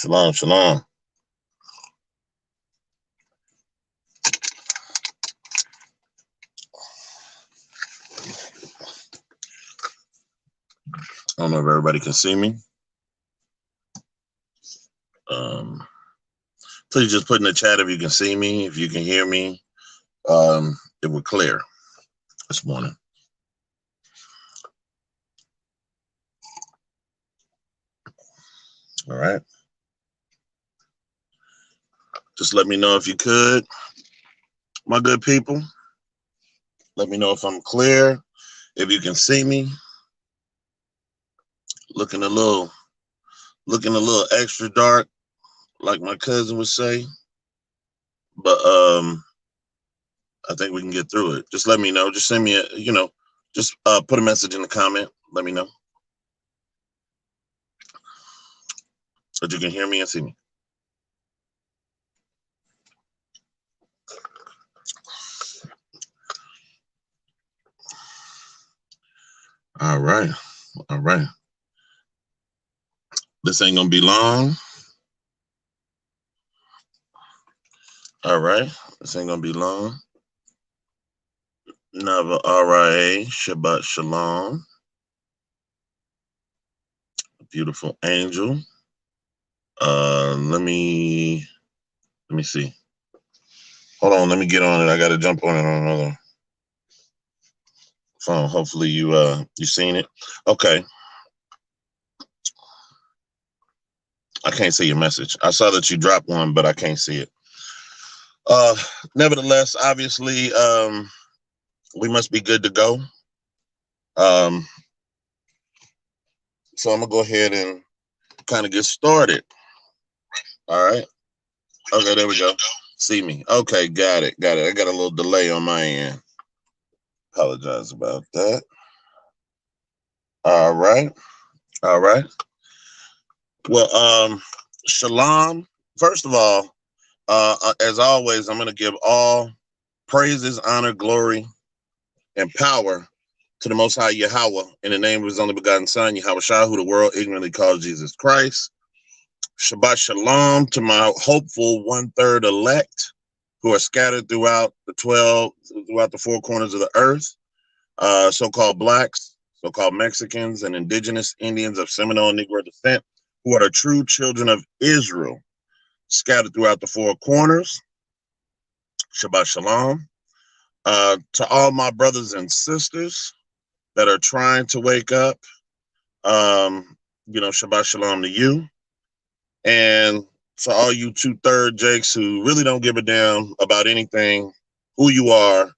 Shalom, shalom. I don't know if everybody can see me. Please just put in the chat if you can see me, if you can hear me. It was clear this morning. All right. Just let me know if you could, my good people. Let me know if I'm clear, if you can see me. Looking a little extra dark, like my cousin would say. But I think we can get through it. Just let me know. Just send me a, just put a message in the comment. Let me know that you can hear me and see me. All right. All right. This ain't gonna be long. All right. This ain't gonna be long. Nava RIA, Shabbat Shalom. Beautiful angel. Let me see. Hold on, let me get on it. I gotta jump on it on another phone. Hopefully you seen it. Okay. I can't see your message. I saw that you dropped one, but I can't see it. Nevertheless, obviously, we must be good to go. So I'm gonna go ahead and kind of get started. All right. Okay, there we go. See me. Okay, got it. I got a little delay on my end. Apologize about that. All right. Well, shalom. First of all, as always, I'm going to give all praises, honor, glory, and power to the Most High Yahweh in the name of His only begotten Son, Yahweh Shah, who the world ignorantly calls Jesus Christ. Shabbat shalom to my hopeful 1/3 elect who are scattered throughout the four corners of the earth, so-called blacks, so-called Mexicans, and indigenous Indians of Seminole and Negro descent, who are the true children of Israel, scattered throughout the four corners. Shabbat shalom. To all my brothers and sisters that are trying to wake up, Shabbat shalom to you. And to all you 2/3 Jakes who really don't give a damn about anything, who you are,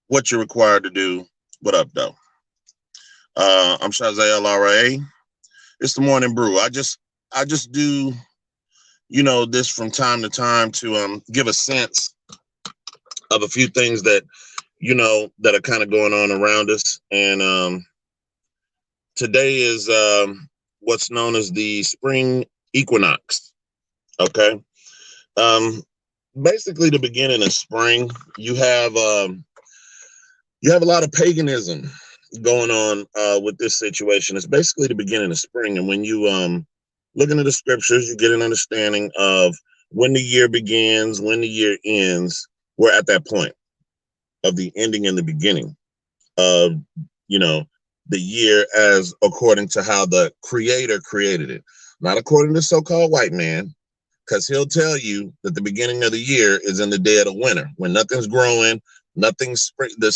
what you're required to do, what up, though? I'm Chaza'el RIA. It's the Morning Brew. I just do, this from time to time to give a sense of a few things that, that are kind of going on around us. And today is what's known as the Spring Equinox. Okay. Basically the beginning of spring, you have a lot of paganism going on with this situation. It's basically the beginning of spring. And when you look into the scriptures, you get an understanding of when the year begins, when the year ends. We're at that point of the ending and the beginning of, the year as according to how the creator created it, not according to so-called white man, because he'll tell you that the beginning of the year is in the dead of winter when nothing's growing, nothing's spring. The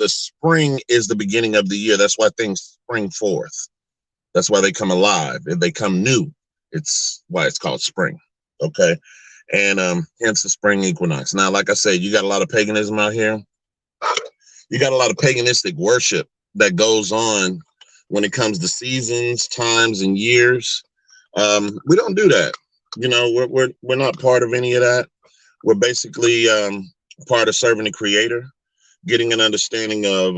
spring is the beginning of the year. That's why things spring forth. That's why they come alive. If they come new, it's why it's called spring. Okay. And hence the spring equinox. Now, like I said, you got a lot of paganism out here. You got a lot of paganistic worship that goes on when it comes to seasons, times, and years. We don't do that. We're not part of any of that. We're basically part of serving the creator, getting an understanding of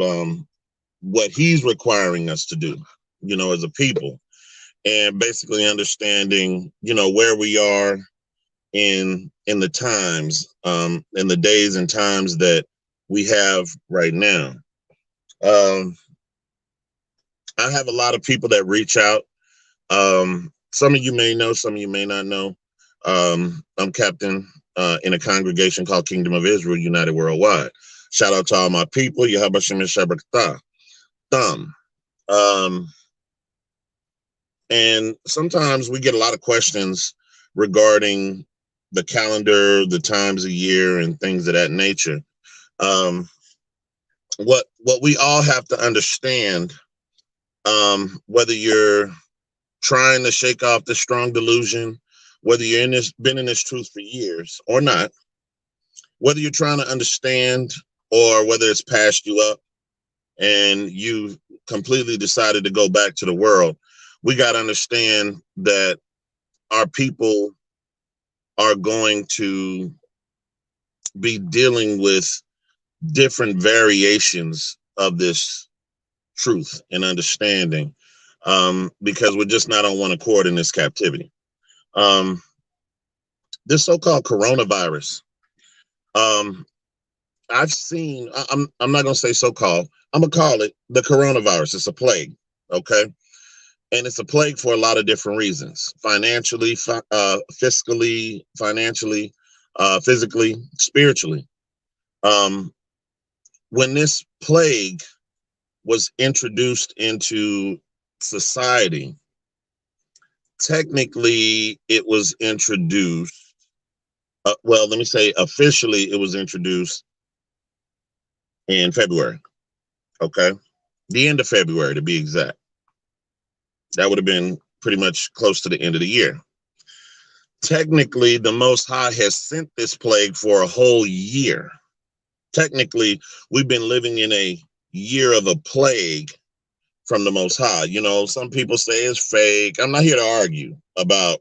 what he's requiring us to do, as a people, and basically understanding, where we are in the times, in the days and times that we have right now. I have a lot of people that reach out. Some of you may know, some of you may not know. I'm captain in a congregation called Kingdom of Israel United Worldwide. Shout out to all my people. Yahabashim Shabbatah. Thumb. And sometimes we get a lot of questions regarding the calendar, the times of year, and things of that nature. What we all have to understand, whether you're trying to shake off the strong delusion, whether you're been in this truth for years or not, whether you're trying to understand or whether it's passed you up and you completely decided to go back to the world, we got to understand that our people are going to be dealing with different variations of this truth and understanding, because we're just not on one accord in this captivity. This so-called coronavirus, I've seen, I'm not going to say so-called, I'm going to call it the coronavirus. It's a plague, okay? And it's a plague for a lot of different reasons: financially, fiscally, financially, physically, spiritually. When this plague was introduced into society, technically it was introduced, well, let me say officially it was introduced in February, okay? The end of February, to be exact. That would have been pretty much close to the end of the year. Technically, the Most High has sent this plague for a whole year. Technically, we've been living in a year of a plague from the Most High. You know, some people say it's fake. I'm not here to argue about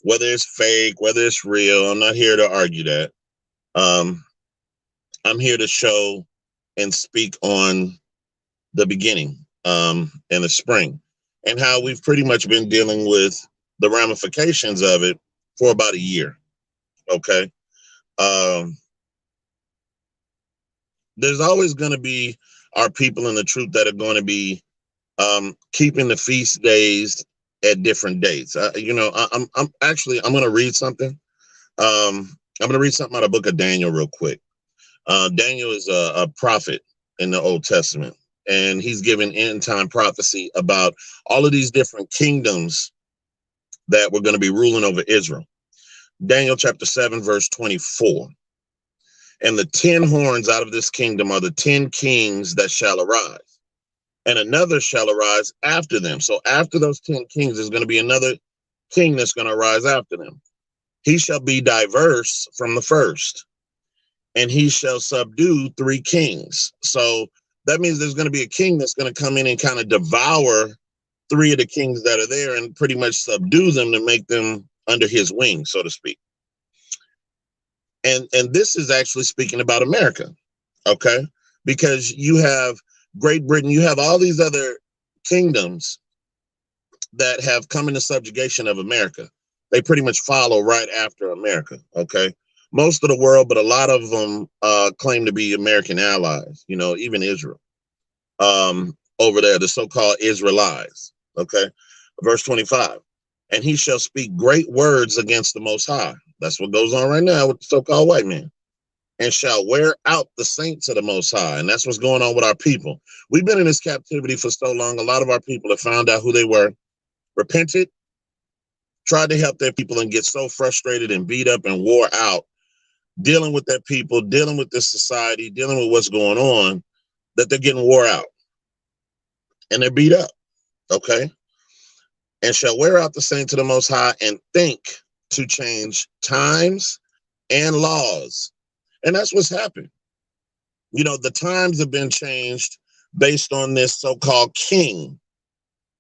whether it's fake, whether it's real. I'm not here to argue that. I'm here to show and speak on the beginning, and the spring, and how we've pretty much been dealing with the ramifications of it for about a year. Okay. There's always going to be our people in the truth that are going to be keeping the feast days at different dates. I'm going to read something. I'm going to read something out of the book of Daniel real quick. Daniel is a prophet in the Old Testament, and he's given end time prophecy about all of these different kingdoms that were going to be ruling over Israel. Daniel chapter 7, verse 24. And the 10 horns out of this kingdom are the 10 kings that shall arise, and another shall arise after them. So after those 10 kings, there's going to be another king that's going to arise after them. He shall be diverse from the first, and he shall subdue 3 kings. So that means there's going to be a king that's going to come in and kind of devour 3 of the kings that are there and pretty much subdue them to make them under his wing, so to speak. And this is actually speaking about America, okay? Because you have Great Britain, you have all these other kingdoms that have come into subjugation of America. They pretty much follow right after America, okay? Most of the world, but a lot of them claim to be American allies, you know, even Israel. Over there, the so-called Israelites, okay? Verse 25, and he shall speak great words against the Most High. That's what goes on right now with the so-called white man. And shall wear out the saints of the Most High. And that's what's going on with our people. We've been in this captivity for so long. A lot of our people have found out who they were, repented, tried to help their people, and get so frustrated and beat up and wore out, dealing with their people, dealing with this society, dealing with what's going on, that they're getting wore out. And they're beat up, okay? And shall wear out the saints of the Most High, and think to change times and laws. And that's what's happened. You know, the times have been changed based on this so-called king,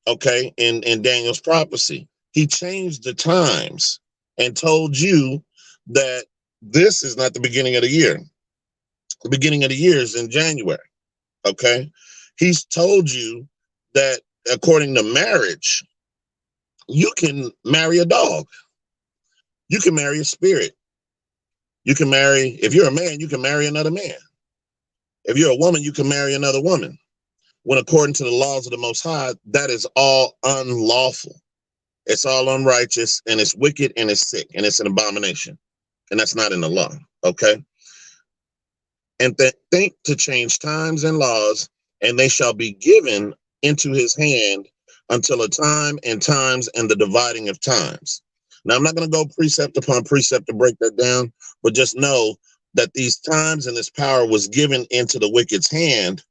okay, in Daniel's prophecy. He changed the times and told you that this is not the beginning of the year. The beginning of the year is in January, okay? He's told you that according to marriage, you can marry a dog. You can marry a spirit. You can marry, if you're a man, you can marry another man. If you're a woman, you can marry another woman. When according to the laws of the Most High, that is all unlawful. It's all unrighteous, and it's wicked, and it's sick, and it's an abomination. And that's not in the law. Okay. And think to change times and laws, and they shall be given into his hand until a time and times and the dividing of times. Now, I'm not going to go precept upon precept to break that down, but just know that these times and this power was given into the wicked's hand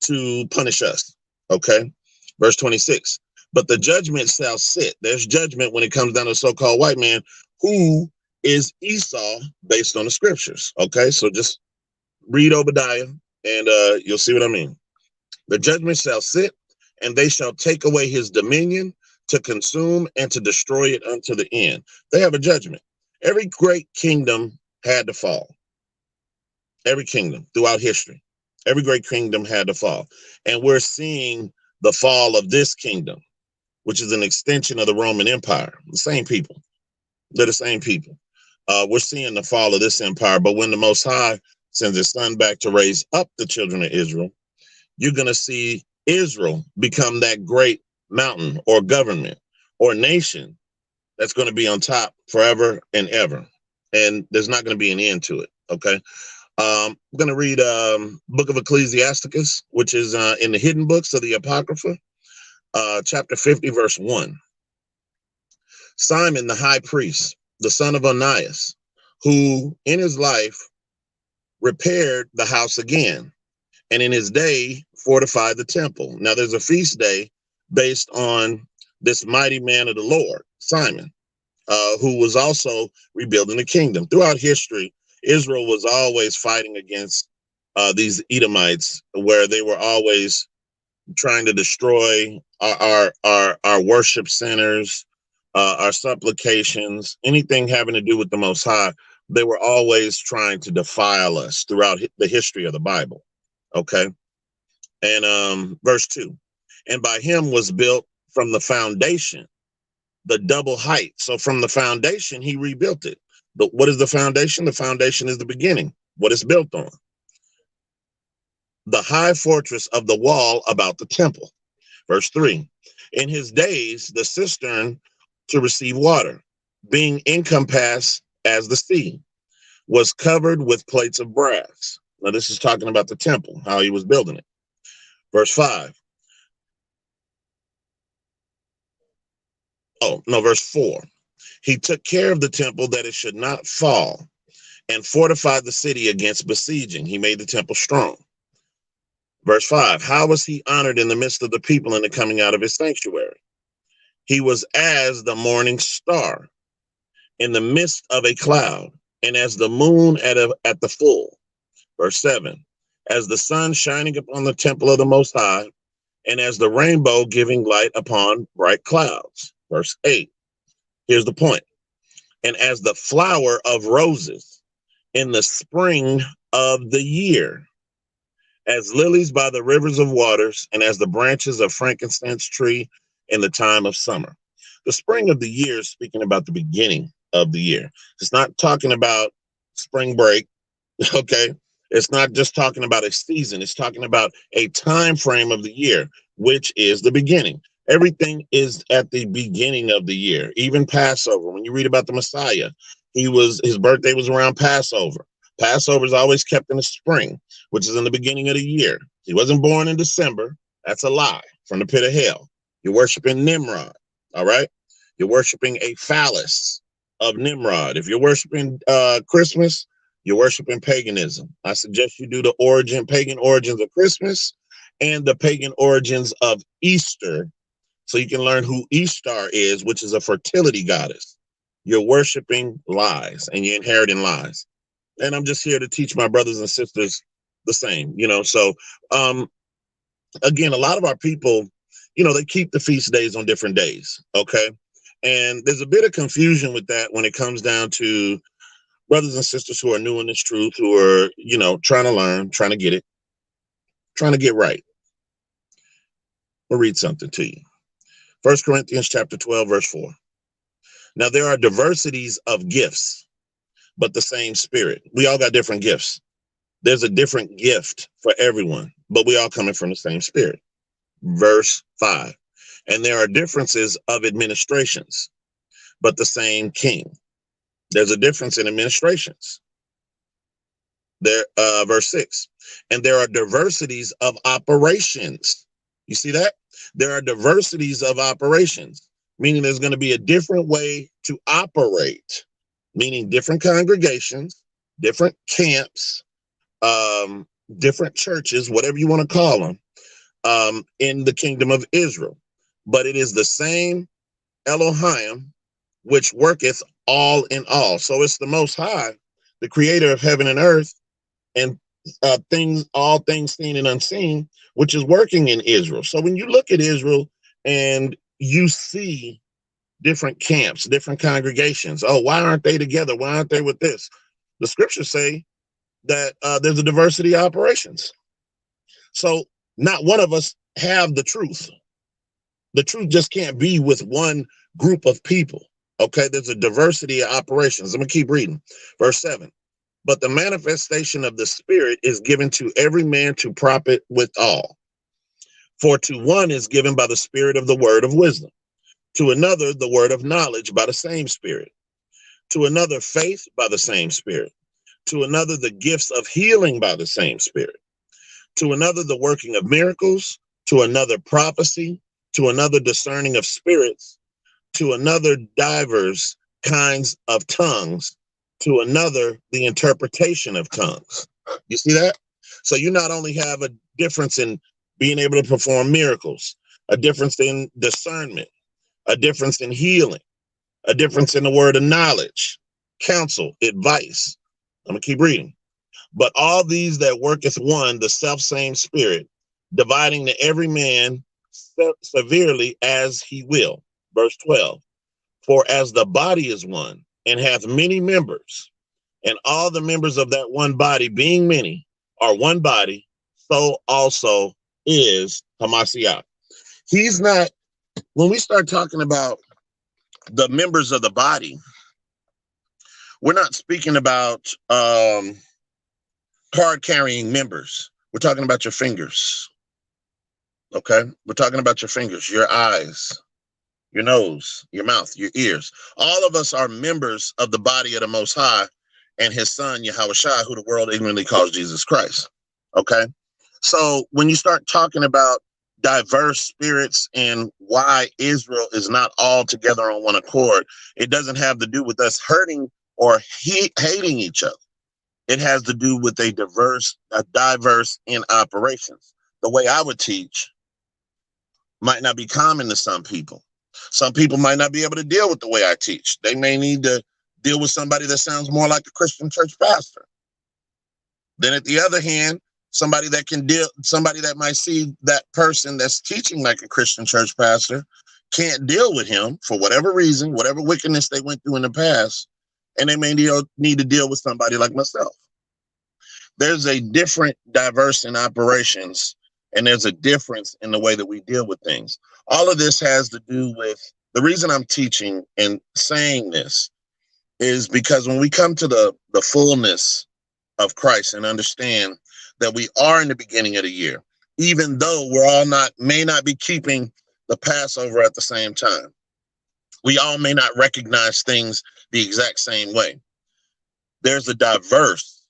to punish us. Okay. Verse 26. But the judgment shall sit. There's judgment when it comes down to the so-called white man, who is Esau based on the scriptures. Okay. So just read Obadiah and you'll see what I mean. The judgment shall sit, and they shall take away his dominion to consume and to destroy it unto the end. They have a judgment. Every great kingdom had to fall. Every kingdom throughout history. Every great kingdom had to fall. And we're seeing the fall of this kingdom, which is an extension of the Roman Empire. The same people. They're the same people. We're seeing the fall of this empire. But when the Most High sends his son back to raise up the children of Israel, you're going to see Israel become that great mountain or government or nation that's going to be on top forever and ever. And there's not going to be an end to it. Okay. I'm going to read book of Ecclesiasticus, which is in the hidden books of the Apocrypha, chapter 50, verse 1. Simon, the high priest, the son of Onias, who in his life repaired the house again, and in his day fortified the temple. Now there's a feast day based on this mighty man of the Lord, Simon, who was also rebuilding the kingdom. Throughout history, Israel was always fighting against these Edomites, where they were always trying to destroy our worship centers, our supplications, anything having to do with the Most High. They were always trying to defile us throughout the history of the Bible. Okay. And verse 2, and by him was built from the foundation the double height. So from the foundation, he rebuilt it. But what is the foundation? The foundation is the beginning, what it's built on. The high fortress of the wall about the temple. Verse 3, in his days, the cistern to receive water, being encompassed as the sea, was covered with plates of brass. Now, this is talking about the temple, how he was building it. Verse 5. Verse 4. He took care of the temple that it should not fall, and fortified the city against besieging. He made the temple strong. Verse 5. How was he honored in the midst of the people in the coming out of his sanctuary? He was as the morning star in the midst of a cloud, and as the moon at the full. Verse 7. As the sun shining upon the temple of the Most High, and as the rainbow giving light upon bright clouds. Verse 8. Here's the point. And as the flower of roses in the spring of the year, as lilies by the rivers of waters, and as the branches of frankincense tree in the time of summer. The spring of the year is speaking about the beginning of the year. It's not talking about spring break, okay? It's not just talking about a season. It's talking about a time frame of the year, which is the beginning. Everything is at the beginning of the year, even Passover. When you read about the Messiah, his birthday was around Passover. Passover is always kept in the spring, which is in the beginning of the year. He wasn't born in December. That's a lie from the pit of hell. You're worshiping Nimrod, all right? You're worshiping a phallus of Nimrod. If you're worshiping Christmas, you're worshiping paganism. I suggest you do the pagan origins of Christmas and the pagan origins of Easter, so you can learn who Ishtar is, which is a fertility goddess. You're worshiping lies, and you're inheriting lies. And I'm just here to teach my brothers and sisters the same, So, again, a lot of our people, they keep the feast days on different days, okay? And there's a bit of confusion with that when it comes down to brothers and sisters who are new in this truth, who are, trying to learn, trying to get it, trying to get right. I'll read something to you. 1 Corinthians chapter 12, verse 4. Now there are diversities of gifts, but the same Spirit. We all got different gifts. There's a different gift for everyone, but we all coming from the same Spirit. Verse 5. And there are differences of administrations, but the same king. There's a difference in administrations. There, verse 6. And there are diversities of operations. You see that? There are diversities of operations, meaning there's going to be a different way to operate, meaning different congregations, different camps, different churches, whatever you want to call them, in the kingdom of Israel. But it is the same Elohim, which worketh all in all. So it's the Most High, the creator of heaven and earth, and all things seen and unseen, which is working in Israel. So when you look at Israel and you see different camps, different congregations, oh, why aren't they together? Why aren't they with this? The scriptures say that there's a diversity of operations. So not one of us have the truth. The truth just can't be with one group of people. Okay, there's a diversity of operations. I'm gonna keep reading. Verse 7. But the manifestation of the Spirit is given to every man to profit withal. For to one is given by the Spirit of the word of wisdom, to another the word of knowledge by the same Spirit, to another faith by the same Spirit, to another the gifts of healing by the same Spirit, to another the working of miracles, to another prophecy, to another discerning of spirits, to another divers kinds of tongues, to another the interpretation of tongues. You see that? So you not only have a difference in being able to perform miracles, a difference in discernment, a difference in healing, a difference in the word of knowledge, counsel, advice. I'm gonna keep reading. But all these that worketh one, the self same Spirit, dividing to every man severely as he will. Verse 12. For as the body is one, and hath many members, and all the members of that one body, being many, are one body, so also is Hamashiach. He's not, when we start talking about the members of the body, we're not speaking about card-carrying members. We're talking about your fingers, okay? We're talking about your fingers, your eyes, your nose, your mouth, your ears. All of us are members of the body of the Most High and his son, Yahushua, who the world ignorantly calls Jesus Christ. Okay? So when you start talking about diverse spirits and why Israel is not all together on one accord, it doesn't have to do with us hurting or hating each other. It has to do with a diverse in operations. The way I would teach might not be common to some people. Some people might not be able to deal with the way I teach. They may need to deal with somebody that sounds more like a Christian church pastor. Then at the other hand, somebody that might see that person that's teaching like a Christian church pastor can't deal with him for whatever reason, whatever wickedness they went through in the past, and they may need to deal with somebody like myself. There's a different diverse in operations, and there's a difference in the way that we deal with things. All of this has to do with the reason I'm teaching and saying this is because when we come to the fullness of Christ and understand that we are in the beginning of the year, even though we're all may not be keeping the Passover at the same time, we all may not recognize things the exact same way. There's a diverse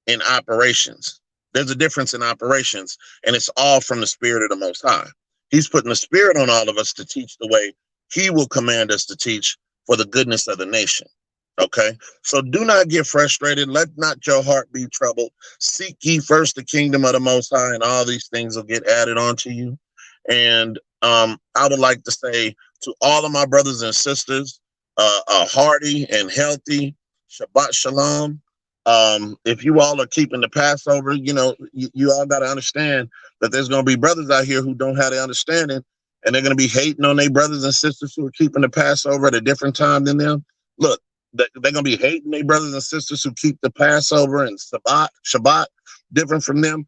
in operations. There's a difference in operations, and it's all from the Spirit of the Most High. He's putting the Spirit on all of us to teach the way he will command us to teach for the goodness of the nation. Okay? So do not get frustrated. Let not your heart be troubled. Seek ye first the kingdom of the Most High, and all these things will get added onto you. And I would like to say to all of my brothers and sisters, a hearty and healthy Shabbat Shalom. If you all are keeping the Passover, you all got to understand that there's going to be brothers out here who don't have the understanding, and they're going to be hating on their brothers and sisters who are keeping the Passover at a different time than them. Look, they're going to be hating their brothers and sisters who keep the Passover and Shabbat different from them.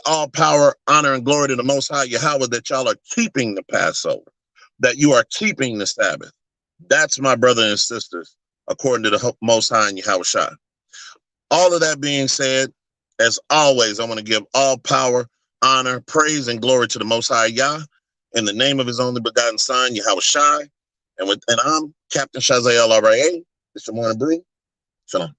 All power, honor, and glory to the Most High Yahweh that y'all are keeping the Passover, that you are keeping the Sabbath. That's my brothers and sisters, according to the Most High and Yahushua. All of that being said, as always, I want to give all power, honor, praise, and glory to the Most High Yah. in the name of his only begotten son, Yahweh Shai. And I'm Captain Chaza'el, RIA. It's your Morning Brew. Shalom.